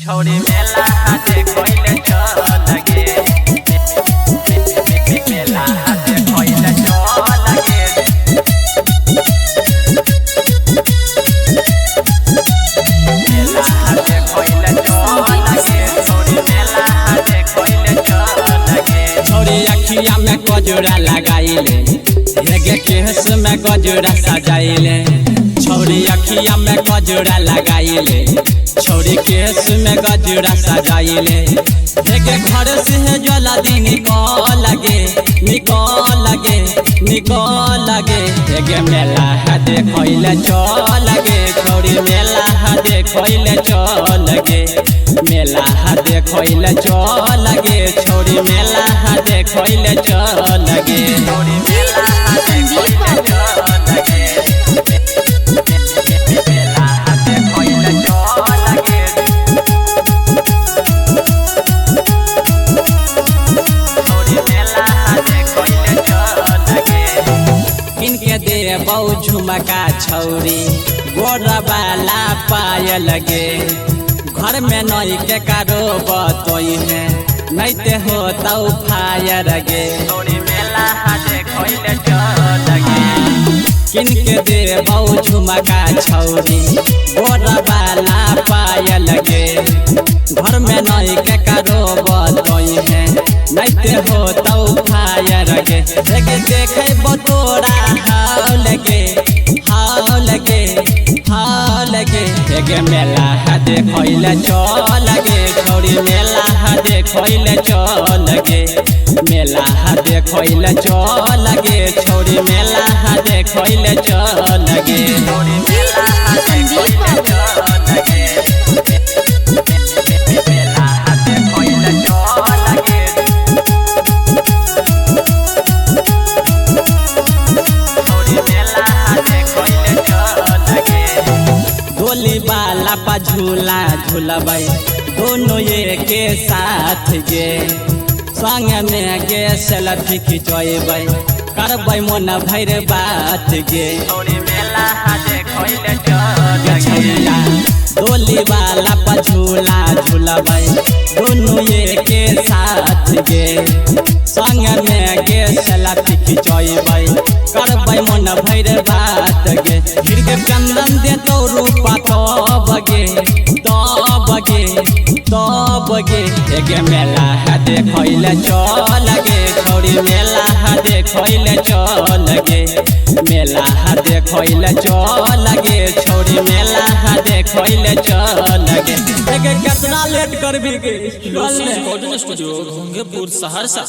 छोड़ी मेला हाथे कोइले चल लगे मेला हाथे कोइले चल लगे मेला हाथे कोइले चल लगे छोड़ी मेला हाथे कोइले चल लगे छोड़ी अखिया में गजरा लगाइले हेगे केस में गजरा सजाइले छोड़ी अखिया में गजरा लगाइले छोड़ी केस में गजरा सजाइले हेगे घर से जला दी निकल लगे हेगे मेला है देखैले चल लगे छोड़ी मेला है देखैले चल लगे मेला है देखैले चल लगे छोड़ी मेला है देखैले चल लगे छोड़ी मेला हाथे कोइले चल लगे मेला हाथे कोइले चल लगे छोड़ी मेला हाथे कोइले चल लगे इनके दे बहु झुमका छौरी गोरा वाला पाय लगे घर में नई के कारो बतोई है नहीं ते हो तो फायर गे छोड़ी मेला हाथे कोइले चल लगे किनके दे बहु झुमका छौरी गोरा वाला पाय लगे घर में नई के कारो बतोई है नहीं ते हो तो फायर गे देखे बतोरा हाल लगे हेगे मेला है देखैले चल लगे छोड़ी मेला है देखैले चल लगे मेला है देखैले चल लगे छोड़ी मेला है देखैले चल लगे छोड़ी मेला हाथे कोइले चल लगे मेला हाथे कोइले चल लगे छोड़ी मेला हाथे कोइले चल लगे डोली वाला पा झूला झूलबै दोनों ये के साथ गे संग में गे सेल्फी खिंचबै करबै मन भर बात गे छोड़ी मेला हाथे कोइले चल लगे डोली वाला पा झूला झूलबै दोनों ये के साथ गे संग में गे सेल्फी खिंचबै करबै मन भर बात गे गिरगे चंदन दे तो रूपा तब गे हेगे मेला है देखैले चल लगे छोड़ी मेला है देखैले चल लगे मेला है देखैले चल लगे छोड़ी मेला है देखैले चल लगे कितना लेट करबी गे स्टूडियो घोंगेपुर सहरसा।